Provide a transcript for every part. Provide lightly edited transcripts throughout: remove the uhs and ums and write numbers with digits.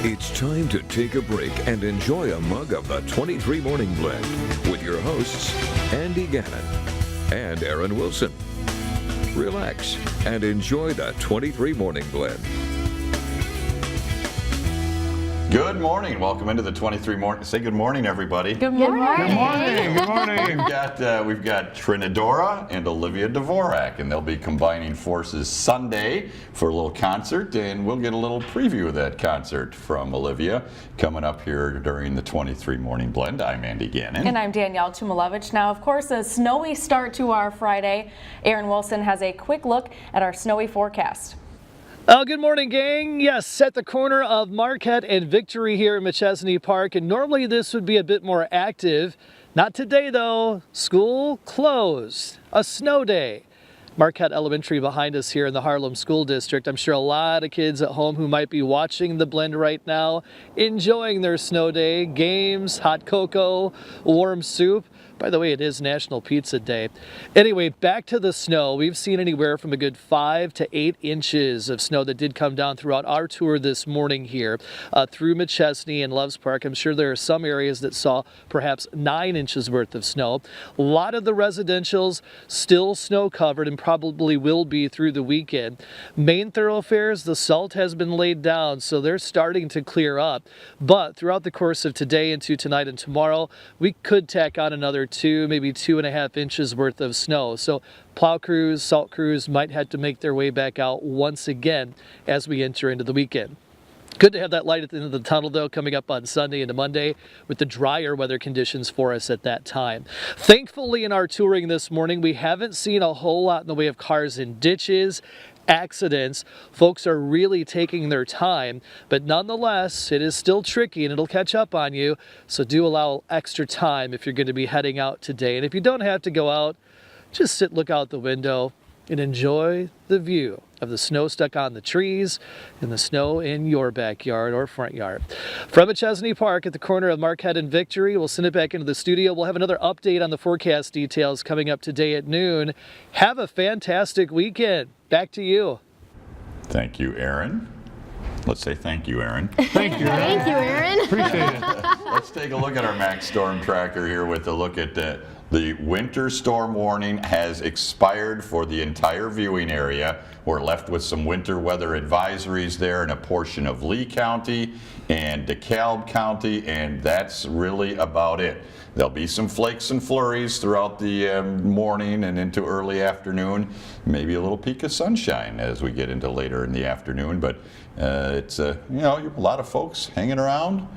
It's time to take a break and enjoy a mug of the 23 Morning Blend with your hosts, Andy Gannon and Aaron Wilson. Relax and enjoy the 23 Morning Blend. Good morning. Welcome into the 23 morning. Say good morning, everybody. Good morning. Good morning. Good morning. We've got Trinadora and Olivia Dvorak, and they'll be combining forces Sunday for a little concert, and we'll get a little preview of that concert from Olivia coming up here during the 23 Morning Blend. I'm Andy Gannon. And I'm Danielle Tumalevich. Now, of course, a snowy start to our Friday. Aaron Wilson has a quick look at our snowy forecast. Good morning, gang. Yes, at the corner of Marquette and Victory here in McChesney Park, and normally this would be a bit more active. Not today, though. School closed. A snow day. Marquette Elementary behind us here in the Harlem School District. I'm sure a lot of kids at home who might be watching the blend right now, enjoying their snow day, games, hot cocoa, warm soup. By the way, it is National Pizza Day. Anyway, back to the snow. We've seen anywhere from a good 5 to 8 inches of snow that did come down throughout our tour this morning here through McChesney and Loves Park. I'm sure there are some areas that saw perhaps 9 inches worth of snow. A lot of the residentials still snow covered and probably will be through the weekend. Main thoroughfares, the salt has been laid down, so they're starting to clear up. But throughout the course of today into tonight and tomorrow, we could tack on another 2, maybe 2.5 inches worth of snow. So plow crews, salt crews might have to make their way back out once again as we enter into the weekend. Good to have that light at the end of the tunnel, though, coming up on Sunday into Monday with the drier weather conditions for us at that time. Thankfully, in our touring this morning, we haven't seen a whole lot in the way of cars in ditches, accidents. Folks are really taking their time, but nonetheless, it is still tricky and it'll catch up on you. So do allow extra time if you're going to be heading out today. And if you don't have to go out, just look out the window and enjoy the view of the snow stuck on the trees and the snow in your backyard or front yard. From McChesney Park at the corner of Marquette and Victory, we'll send it back into the studio. We'll have another update on the forecast details coming up today at noon. Have a fantastic weekend. Back to you. Thank you, Aaron. Let's say thank you, Aaron. Thank you, Aaron. Thank you, Aaron. Appreciate it. Let's take a look at our Max Storm Tracker here with a look at the winter storm warning has expired for the entire viewing area. We're left with some winter weather advisories there in a portion of Lee County and DeKalb County, and that's really about it. There'll be some flakes and flurries throughout the morning and into early afternoon. Maybe a little peak of sunshine as we get into later in the afternoon, but it's a lot of folks hanging around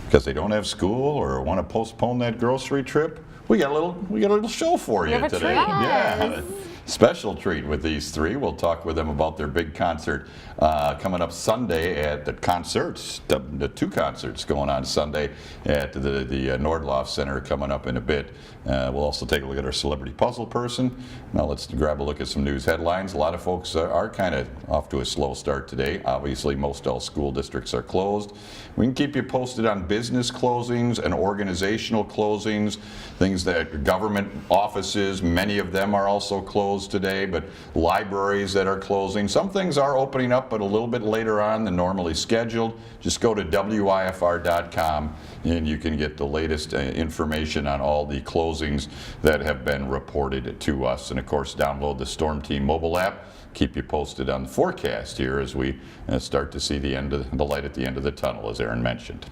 because they don't have school or want to postpone that grocery trip. We got a little show for you today. Treat. Yeah. Special treat with these three. We'll talk with them about their big concert coming up Sunday at the concerts, the 2 concerts going on Sunday at the Nordlof Center coming up in a bit. We'll also take a look at our celebrity puzzle person. Now let's grab a look at some news headlines. A lot of folks are kind of off to a slow start today. Obviously, most all school districts are closed. We can keep you posted on business closings and organizational closings, things that government offices, many of them are also closed today, but libraries that are closing. Some things are opening up, but a little bit later on than normally scheduled. Just go to WIFR.com and you can get the latest information on all the closings that have been reported to us. And of course, download the Storm Team mobile app. Keep you posted on the forecast here as we start to see the light at the end of the tunnel, as Aaron mentioned.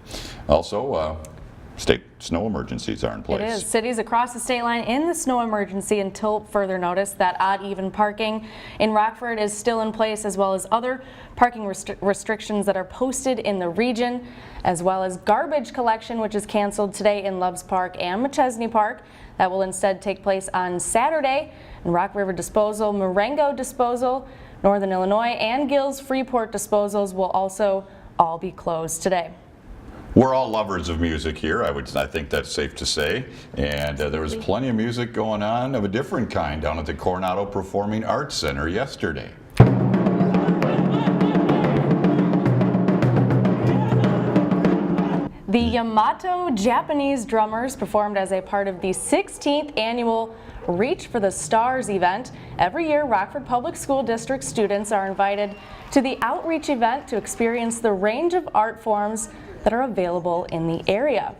Also, state snow emergencies are in place. It is. Cities across the state line in the snow emergency until further notice. That odd even parking in Rockford is still in place, as well as other parking restrictions that are posted in the region, as well as garbage collection, which is canceled today in Loves Park and McChesney Park. That will instead take place on Saturday. And Rock River Disposal, Marengo Disposal, Northern Illinois, and Gills Freeport disposals will also all be closed today. We're all lovers of music here, I think that's safe to say, and there was plenty of music going on of a different kind down at the Coronado Performing Arts Center yesterday. The Yamato Japanese drummers performed as a part of the 16th annual Reach for the Stars event. Every year, Rockford Public School District students are invited to the outreach event to experience the range of art forms that are available in the area.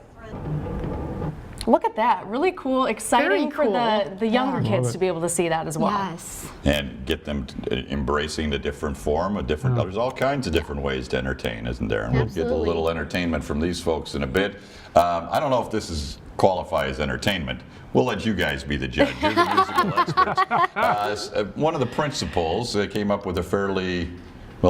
Look at that, really cool, exciting Very cool. for the younger kids to be able to see that as well. Yes. And get them embracing the different form, there's all kinds of different ways to entertain, isn't there? And we'll get a Absolutely. little entertainment from these folks in a bit. I don't know if this qualify as entertainment. We'll let you guys be the judge. You're the musical experts. One of the principals came up with a fairly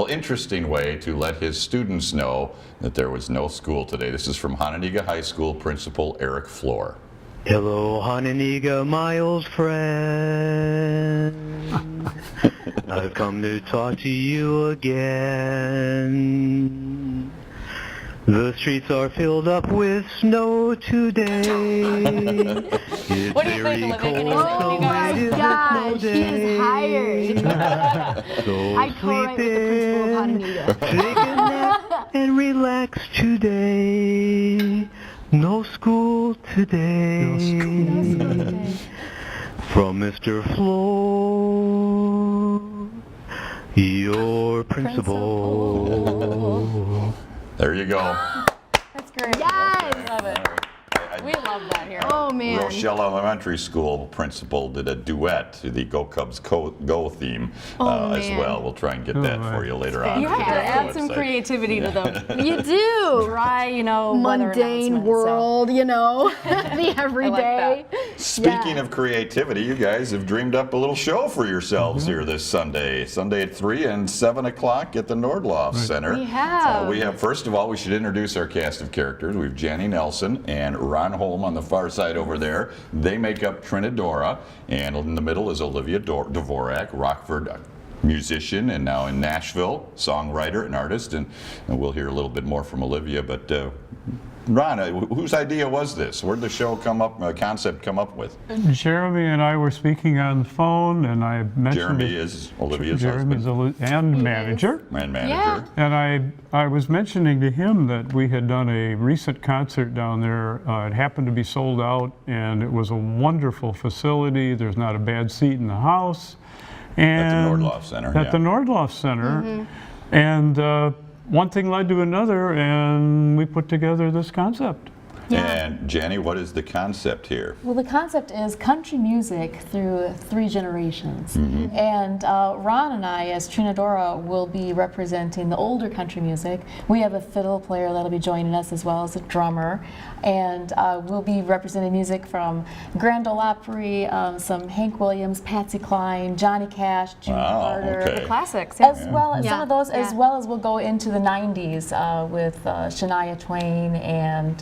interesting way to let his students know that there was no school today. This is from Hononegah High School Principal Eric Floor. Hello, Hononegah, my old friend. I've come to talk to you again. The streets are filled up with snow today. It's What do you think, very Olivia? Can you cold, sing so with you guys? it is a snow Gosh, he day. is hired. So I co-write with the principal of Hononegah. Take a nap and relax today. No school today. From Mr. Flo, your principal. There you go. That's great. Yes. Love it. We love that here. Oh man. Rochelle Elementary School principal did a duet to the Go Cubs Go theme as man. well. We'll try and get that for you later on. You have to Fantastic. add some creativity to the You do. dry, weather Mundane announcement, world, the everyday. Speaking of creativity, you guys have dreamed up a little show for yourselves here this Sunday. Sunday at 3 and 7 o'clock at the Nordlof Center. We have. First of all, we should introduce our cast of characters. We have Janny Nelson and Ron Holm on the far side over there. They make up Trinadora, and in the middle is Olivia Dvorak, Rockford musician and now in Nashville, songwriter and artist, and we'll hear a little bit more from Olivia. But Ron, whose idea was this? Where did the show concept come up with? Jeremy and I were speaking on the phone, and I mentioned Jeremy is Olivia's Jeremy's husband and manager. and manager. Yeah. And I was mentioning to him that we had done a recent concert down there. It happened to be sold out, and it was a wonderful facility. There's not a bad seat in the house. And Nordlof Center, At yeah. the Nordlof Center. And one thing led to another, and we put together this concept. And Janny, what is the concept here? Well, the concept is country music through 3 generations. And Ron and I, as Trinadora, will be representing the older country music. We have a fiddle player that'll be joining us as well as a drummer. And we'll be representing music from Grand Ole Opry, some Hank Williams, Patsy Cline, Johnny Cash, June Wow, Carter. okay. The classics, yeah. As well as some of those, as Yeah. well as we'll go into the 90s with Shania Twain and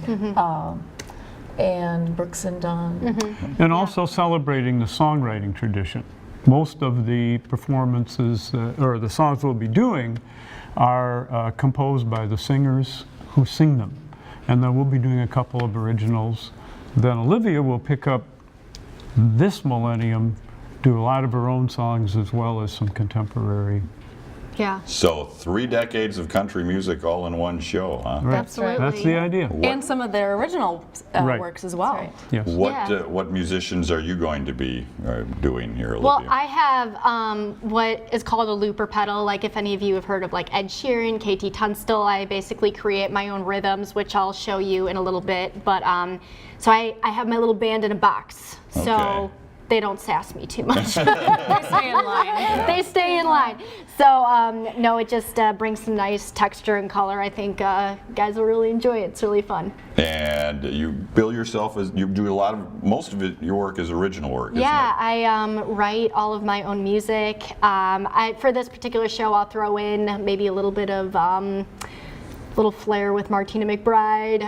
Brooks and Dunn. And also celebrating the songwriting tradition. Most of the performances, or the songs we'll be doing, are composed by the singers who sing them. And then we'll be doing a couple of originals. Then Olivia will pick up this millennium, do a lot of her own songs as well as some contemporary. Yeah. So 3 decades of country music all in one show, huh? Right. Absolutely. That's the idea. And some of their original Right. works as well. right. Yes. What musicians are you going to be doing here, Olivia? Well, I have what is called a looper pedal. Like if any of you have heard of like Ed Sheeran, KT Tunstall, I basically create my own rhythms, which I'll show you in a little bit. But so I have my little band in a box. Okay. So they don't sass me too much. They stay in line. They stay in line. So no, it just brings some nice texture and color. I think guys will really enjoy it. It's really fun. And you bill yourself as, you do most of it, your work is original work, isn't Yeah, it? I write all of my own music. For this particular show, I'll throw in maybe a little bit of little flair with Martina McBride.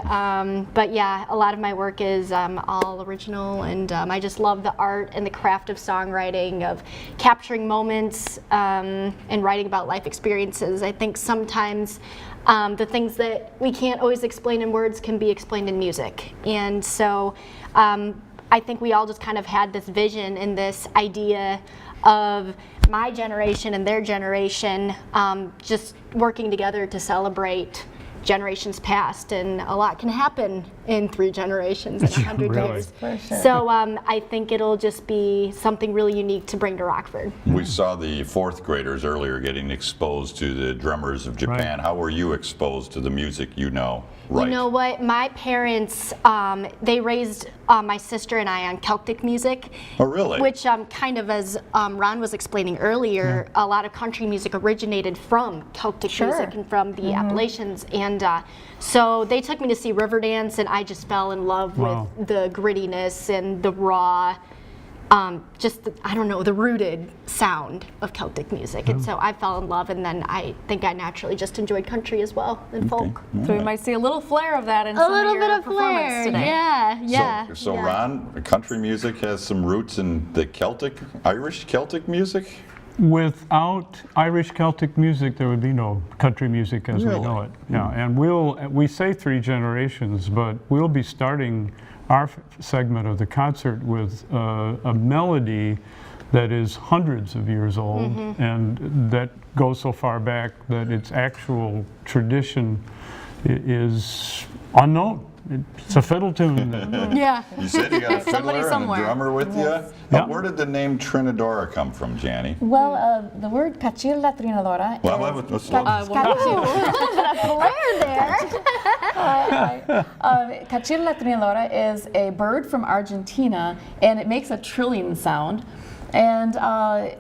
But yeah, a lot of my work is all original, and I just love the art and the craft of songwriting, of capturing moments and writing about life experiences. I think sometimes the things that we can't always explain in words can be explained in music. And so I think we all just kind of had this vision and this idea of my generation and their generation just working together to celebrate generations past, and a lot can happen in 3 generations in 100 Really? years. For sure. So I think it'll just be something really unique to bring to Rockford. We saw the 4th graders earlier getting exposed to the drummers of Japan. Right. How were you exposed to the music you know? Right. You know what? My parents, they raised my sister and I on Celtic music. Oh, really? Which kind of, as Ron was explaining earlier, a lot of country music originated from Celtic music and from the Appalachians. And so they took me to see Riverdance, and I just fell in love Wow. with the grittiness and the raw, just, I don't know, the rooted sound of Celtic music. And so I fell in love, and then I think I naturally just enjoyed country as well, and folk. So we might see a little flair of that in A some little of your bit of performance flair, today. yeah. So Ron, country music has some roots in the Irish Celtic music? Without Irish Celtic music, there would be no country music as we know it. Yeah, and we say 3 generations, but we'll be starting our segment of the concert with a melody that is hundreds of years old, and that goes so far back that its actual tradition is unknown. It's a fiddle tune. Yeah. You said you got a Somebody fiddler and a somewhere. drummer with you? Yeah. Where did the name Trinadora come from, Janny? Well, the word Cachir la Trinadora Well, is... slow. Flair there. Cachir la Trinadora is a bird from Argentina, and it makes a trilling sound. And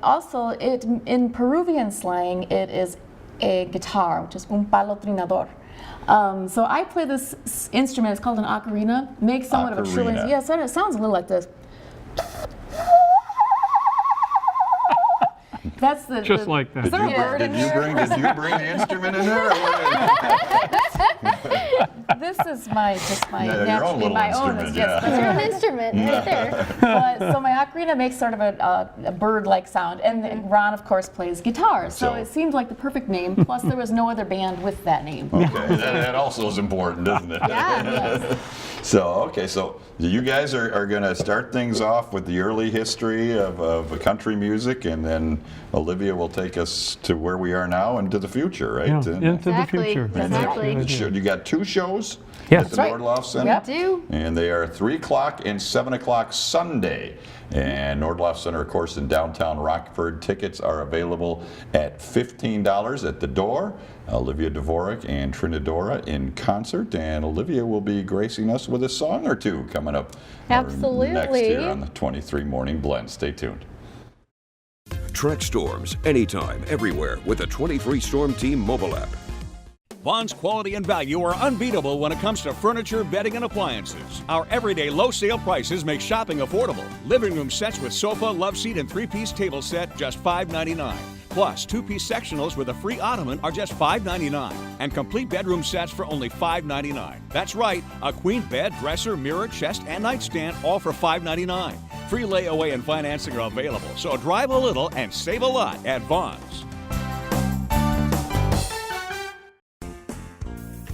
also, in Peruvian slang, it is a guitar, which is un palo trinador. So I play this instrument. It's called an ocarina. Makes somewhat of a trilling. Ocarina. Yeah, so it sounds a little like this. That's the Just like that. Did you bring the instrument in there? Or what? This is my Yeah, your own naturally little my own. instrument, Yes, yeah. Your own instrument right there. so my ocarina makes sort of a bird-like sound, and then Ron, of course, plays guitar. So it seemed like the perfect name. Plus, there was no other band with that name. Okay, that also is important, doesn't it? Yeah. So you guys are going to start things off with the early history of country music, and then Olivia will take us to where we are now and to the future, right? Yeah, And- into the Exactly. future. Exactly. You got 2 shows Yes. at the That's right. Nordlof Center? Yep. Do. And they are 3 o'clock and 7 o'clock Sunday. And Nordlof Center, of course, in downtown Rockford. Tickets are available at $15 at the door. Olivia Dvorak and Trinadora in concert. And Olivia will be gracing us with a song or 2 coming up Absolutely. next year on the 23 Morning Blend. Stay tuned. Trek storms anytime, everywhere with the 23 Storm Team mobile app. Vaughn's quality and value are unbeatable when it comes to furniture, bedding, and appliances. Our everyday low sale prices make shopping affordable. Living room sets with sofa, love seat, and 3-piece table set, just $5.99. Plus, 2-piece sectionals with a free ottoman are just $5.99. And complete bedroom sets for only $5.99. That's right, a queen bed, dresser, mirror, chest, and nightstand, all for $5.99. Free layaway and financing are available, so drive a little and save a lot at Vaughn's.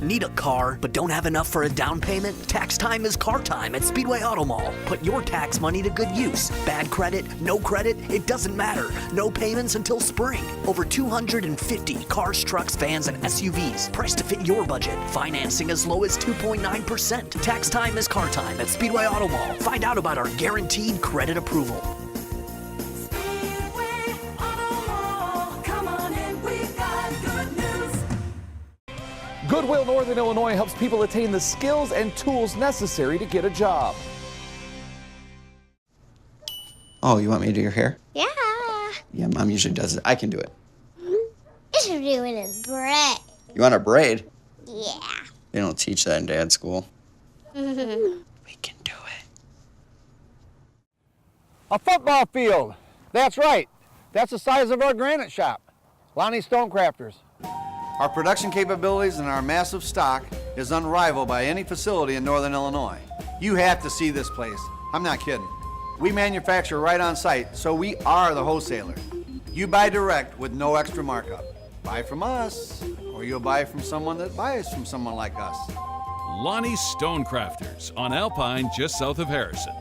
Need a car, but don't have enough for a down payment? Tax time is car time at Speedway Auto Mall. Put your tax money to good use. Bad credit, no credit, it doesn't matter. No payments until spring. Over 250 cars, trucks, vans, and SUVs. Priced to fit your budget. Financing as low as 2.9%. Tax time is car time at Speedway Auto Mall. Find out about our guaranteed credit approval. Goodwill Northern Illinois helps people attain the skills and tools necessary to get a job. Oh, you want me to do your hair? Yeah. Yeah, Mom usually does it. I can do it. I should do it in braid. You want a braid? Yeah. They don't teach that in Dad's school. A football field. That's right. That's the size of our granite shop. Lonnie Stonecrafters. Our production capabilities and our massive stock is unrivaled by any facility in Northern Illinois. You have to see this place. I'm not kidding. We manufacture right on site, so we are the wholesaler. You buy direct with no extra markup. Buy from us, or you'll buy from someone that buys from someone like us. Lonnie Stonecrafters on Alpine, just south of Harrison.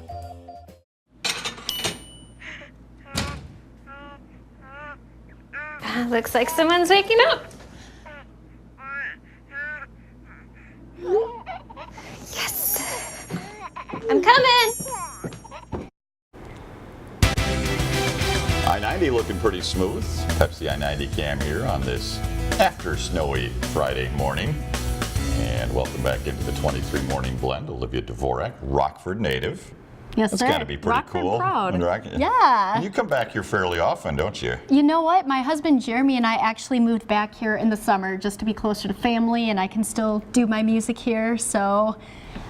Looks like someone's waking up. Coming! I-90 looking pretty smooth. Pepsi I-90 cam here on this after snowy Friday morning. And welcome back into the 23 Morning Blend. Olivia Dvorak, Rockford native. Yes, That's sir. got to be pretty Rockford cool. proud. And Yeah. you come back here fairly often, don't you? You know what? My husband Jeremy and I actually moved back here in the summer just to be closer to family, and I can still do my music here. So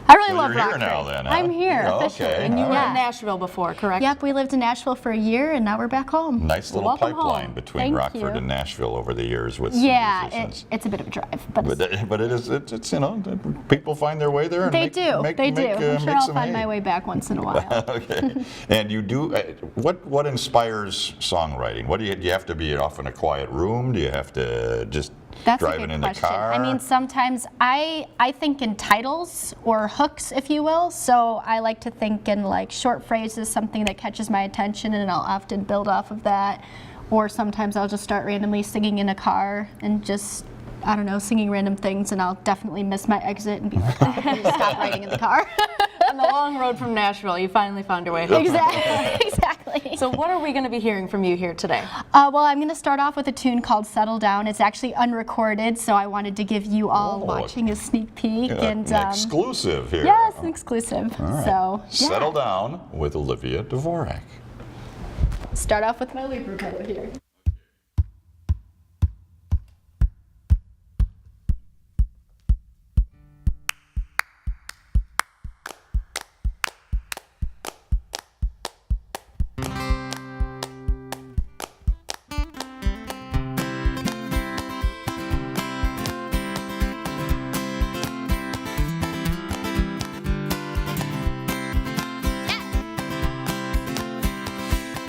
I really So love you're here Rockford. now then, huh? I'm here Oh, officially. okay. And you All were right. in Nashville before, correct? Yep, we lived in Nashville for a year, and now we're back home. Nice little Welcome pipeline home. between Thank Rockford you. and Nashville over the years with some Yeah, musicians. it's a bit of a drive, but But it is, it's you know, people find their way there. And they make, do. Make, They make, do. I'm sure make I'll some find hay. my way back once in a while. Okay. And you do, what inspires songwriting? What do you have to be off in a quiet room? Do you have to just That's a driving good in question. the car? I mean, sometimes I think in titles or hooks, if you will. So I like to think in like short phrases, something that catches my attention, and I'll often build off of that. Or sometimes I'll just start randomly singing in a car and just, I don't know, singing random things, and I'll definitely miss my exit and be like, oh, I need to stop writing in the car. On the long road from Nashville, you finally found your way home. Exactly. So what are we going to be hearing from you here today? Well, I'm going to start off with a tune called Settle Down. It's actually unrecorded, so I wanted to give you all watching a sneak peek. And an exclusive here. Yes, an exclusive. All right. So, yeah. Settle Down with Olivia Dvorak. Start off with my lead pedal here.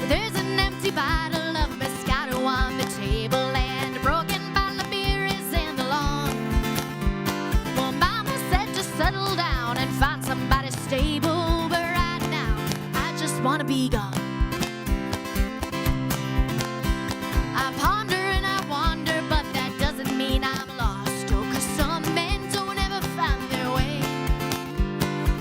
There's an empty bottle of Moscato on the table, and a broken bottle of beer is in the lawn. Well, Mama said just settle down and find somebody stable, but right now I just want to be gone. I ponder and I wander, but that doesn't mean I'm lost. Oh, 'cause some men don't ever find their way.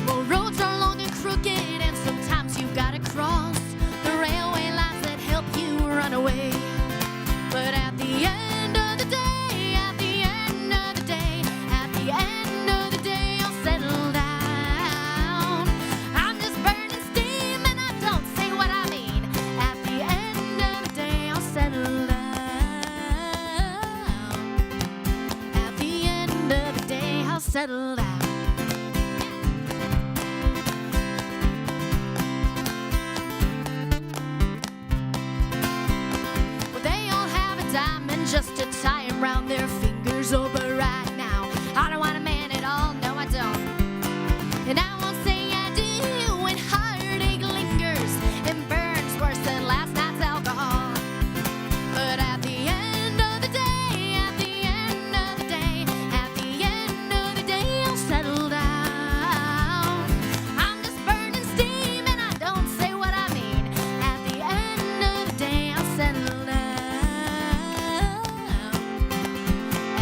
Well, roads are long and crooked, and sometimes you gotta cross the railway lines that help you run away. But at the end of the day, at the end of the day, at the end of the day, I'll settle down. I'm just burning steam and I don't say what I mean. At the end of the day, I'll settle down. At the end of the day, I'll settle down. Well, they all have a diamond just to tie him round their fingers. Oh, but right now, I don't want a man at all. No, I don't. And I won't say I do when heartache lingers and burns worse than last night's alcohol. But at the end of the day, at the end of the day, at the end of the day, I'll settle down. I'm just burning steam and I don't say what I mean. At the end of the day, I'll settle down.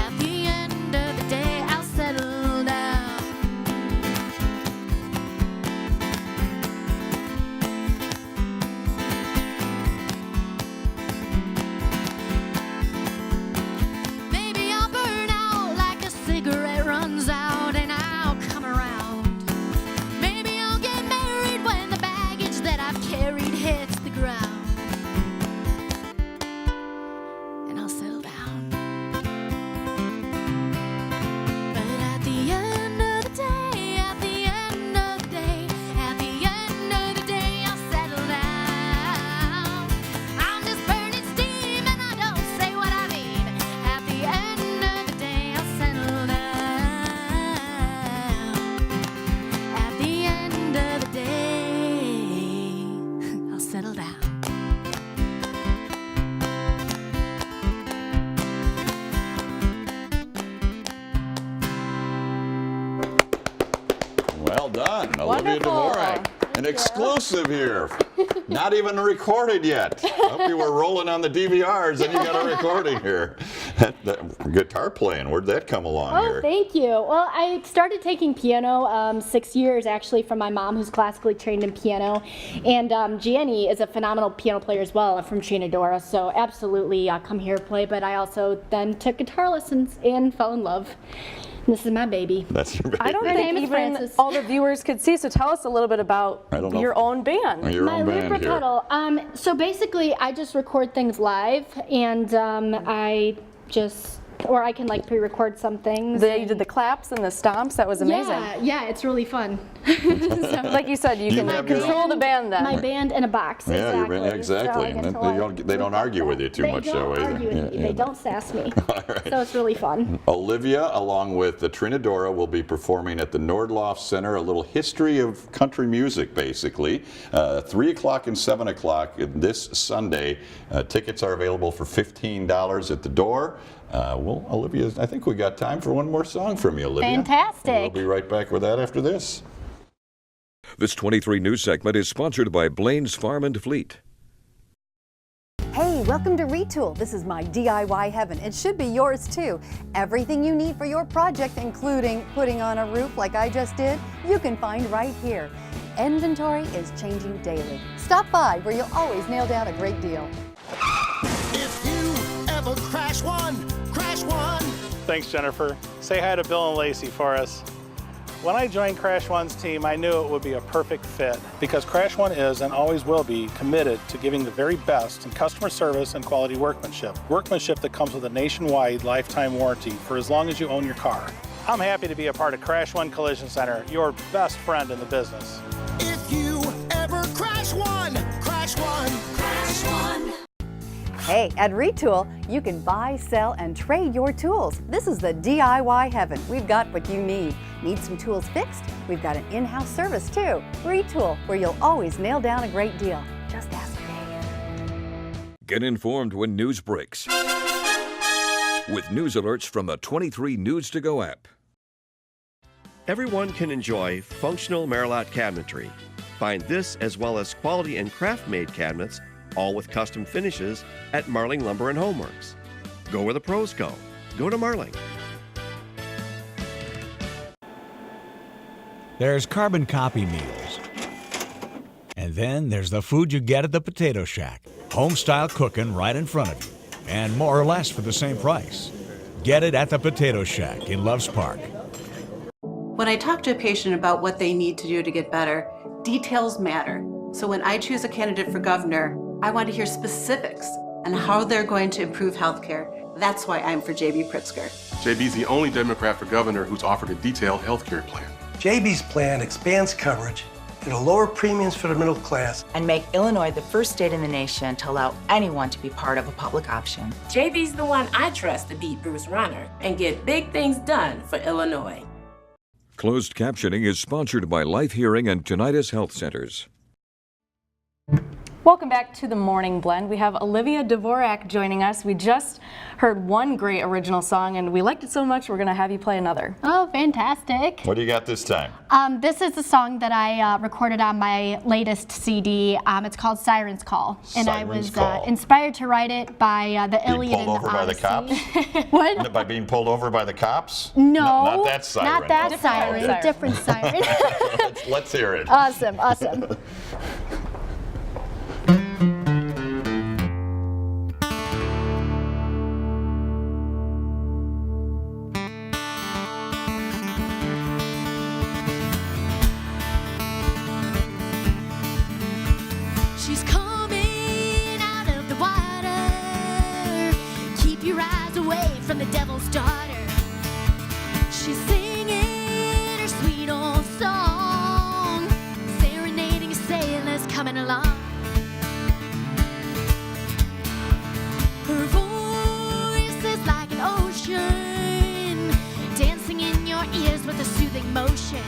At the end of the day, I'll settle down. Maybe I'll burn out like a cigarette runs out and I'll come around. Maybe I'll get married when the baggage that I've carried hits the ground. And I'll settle down. But at the end of the day, at the end of the day, at the end of the day, I'll settle down. I'm just burning steam and I don't say what I mean. At the end of the day, I'll settle down. At the end of the day, I'll settle down. Well done, Olivia Wonderful. Dvorak. An exclusive here. Not even recorded yet. I hope you were rolling on the DVRs and you got a recording here. That guitar playing, where'd that come along Oh, here? thank you. Well, I started taking piano 6 years actually from my mom, who's classically trained in piano. And Gianni is a phenomenal piano player as well from Trinadora. So absolutely come here, play. But I also then took guitar lessons and fell in love. And this is my baby. That's your baby. I don't think even all the viewers could see, so tell us a little bit about your own band. Your My own lead band here. pedal. So basically, I just record things live, and I can like pre-record some things. You did the claps and the stomps. That was amazing. Yeah, it's really fun. Like you said, you can control the band then. My band in a box. Yeah, exactly. exactly. And they don't argue with you too much that way. They don't sass me. So it's really fun. Olivia, along with the Trinadora, will be performing at the Nordlof Center, a little history of country music, basically. 3 o'clock and 7 o'clock this Sunday. Tickets are available for $15 at the door. Well, Olivia, I think we got time for one more song from you, Olivia. Fantastic. We'll be right back with that after this. This 23 News segment is sponsored by Blaine's Farm and Fleet. Hey, welcome to Retool. This is my DIY heaven. It should be yours too. Everything you need for your project, including putting on a roof like I just did, you can find right here. Inventory is changing daily. Stop by where you'll always nail down a great deal. If you ever crash one. Thanks, Jennifer. Say hi to Bill and Lacey for us. When I joined Crash One's team, I knew it would be a perfect fit because Crash One is and always will be committed to giving the very best in customer service and quality workmanship. Workmanship that comes with a nationwide lifetime warranty for as long as you own your car. I'm happy to be a part of Crash One Collision Center, your best friend in the business. If you ever crash one, crash one, crash one. Hey, at Retool, you can buy, sell, and trade your tools. This is the DIY heaven. We've got what you need. Need some tools fixed? We've got an in-house service too. Retool, where you'll always nail down a great deal. Just ask Dave. Get informed when news breaks with news alerts from the 23 News to Go app. Everyone can enjoy functional Merillat cabinetry. Find this as well as quality and craft-made cabinets, all with custom finishes, at Marling Lumber and Homeworks. Go where the pros go. Go to Marling. There's carbon copy meals. And then there's the food you get at the Potato Shack. Home-style cooking right in front of you. And more or less for the same price. Get it at the Potato Shack in Loves Park. When I talk to a patient about what they need to do to get better, details matter. So when I choose a candidate for governor, I want to hear specifics on how they're going to improve healthcare. That's why I'm for J.B. Pritzker. JB's the only Democrat for governor who's offered a detailed health care plan. JB's plan expands coverage, it'll lower premiums for the middle class, and make Illinois the first state in the nation to allow anyone to be part of a public option. JB's the one I trust to beat Bruce Runner and get big things done for Illinois. Closed captioning is sponsored by Life Hearing and Tinnitus Health Centers. Welcome back to the Morning Blend. We have Olivia Dvorak joining us. We just heard one great original song and we liked it so much we're going to have you play another. Oh, fantastic. What do you got this time? This is a song that I recorded on my latest CD. It's called Siren's Call. And I was inspired to write it by the Iliad and the Pulled over by the cops? What? By being pulled over by the cops? No. Not that siren. Not that siren. Okay. Different siren. Let's hear it. Awesome, awesome. She's coming out of the water. Keep your eyes away from the devil's daughter. She's singing her sweet old song, serenading sailors coming along. Her voice is like an ocean, dancing in your ears with a soothing motion,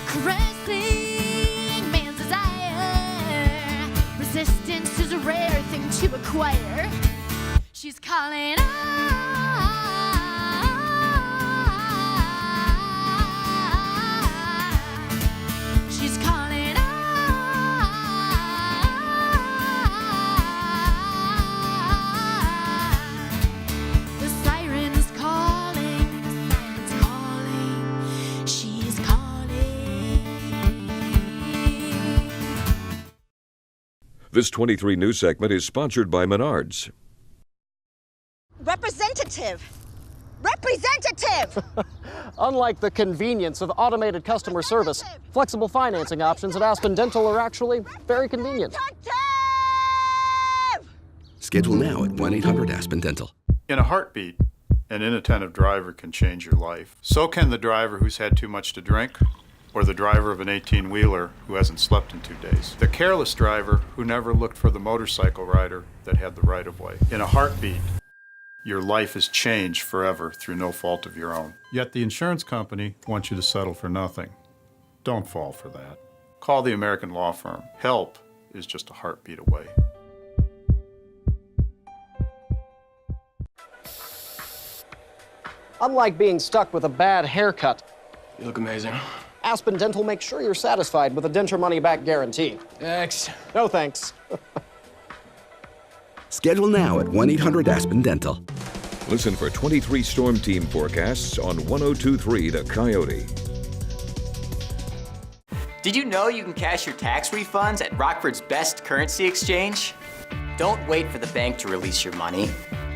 caressing man's desire. Resistance is a rare thing to acquire. She's calling she's calling This 23 News segment is sponsored by Menards. Representative! Representative! Unlike the convenience of automated customer service, flexible financing options at Aspen Dental are actually very convenient. Schedule now at 1-800-ASPEN Dental. In a heartbeat, an inattentive driver can change your life. So can the driver who's had too much to drink, or the driver of an 18-wheeler who hasn't slept in 2 days. The careless driver who never looked for the motorcycle rider that had the right-of-way. In a heartbeat, your life is changed forever through no fault of your own. Yet the insurance company wants you to settle for nothing. Don't fall for that. Call the American law firm. Help is just a heartbeat away. Unlike being stuck with a bad haircut, You look amazing. Aspen Dental makes sure you're satisfied with a denture money-back guarantee. Thanks. No thanks. Schedule now at 1-800-ASPEN Dental. Listen for 23 Storm Team forecasts on 102.3 The Coyote. Did you know you can cash your tax refunds at Rockford's best currency exchange? Don't wait for the bank to release your money.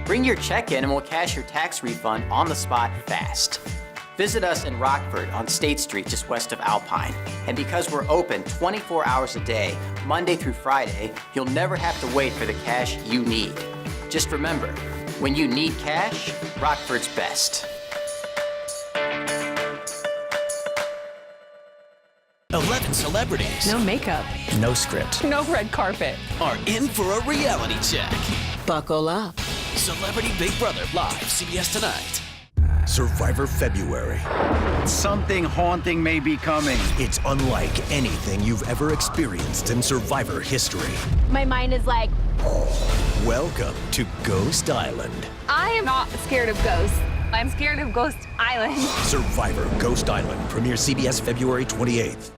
Bring your check in and we'll cash your tax refund on the spot fast. Visit us in Rockford on State Street just west of Alpine. And because we're open 24 hours a day, Monday through Friday, you'll never have to wait for the cash you need. Just remember, when you need cash, Rockford's best. 11 celebrities. No makeup. No script. No red carpet. Are in for a reality check. Buckle up. Celebrity Big Brother live, CBS Tonight. Survivor February. Something haunting may be coming. It's unlike anything you've ever experienced in Survivor history. My mind is like, Welcome to Ghost Island. I am not scared of ghosts. I'm scared of Ghost Island. Survivor Ghost Island premieres CBS February 28th.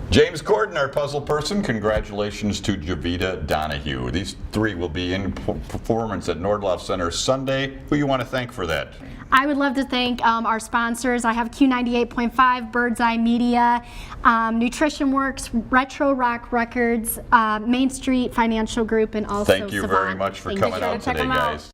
James Gordon, our puzzle person, congratulations to Javita Donahue. These three will be in performance at Nordlof Center Sunday. Who you want to thank for that? I would love to thank our sponsors. I have Q98.5, Bird's Eye Media, Nutrition Works, Retro Rock Records, Main Street Financial Group, and also Thank you very much for coming out today, guys.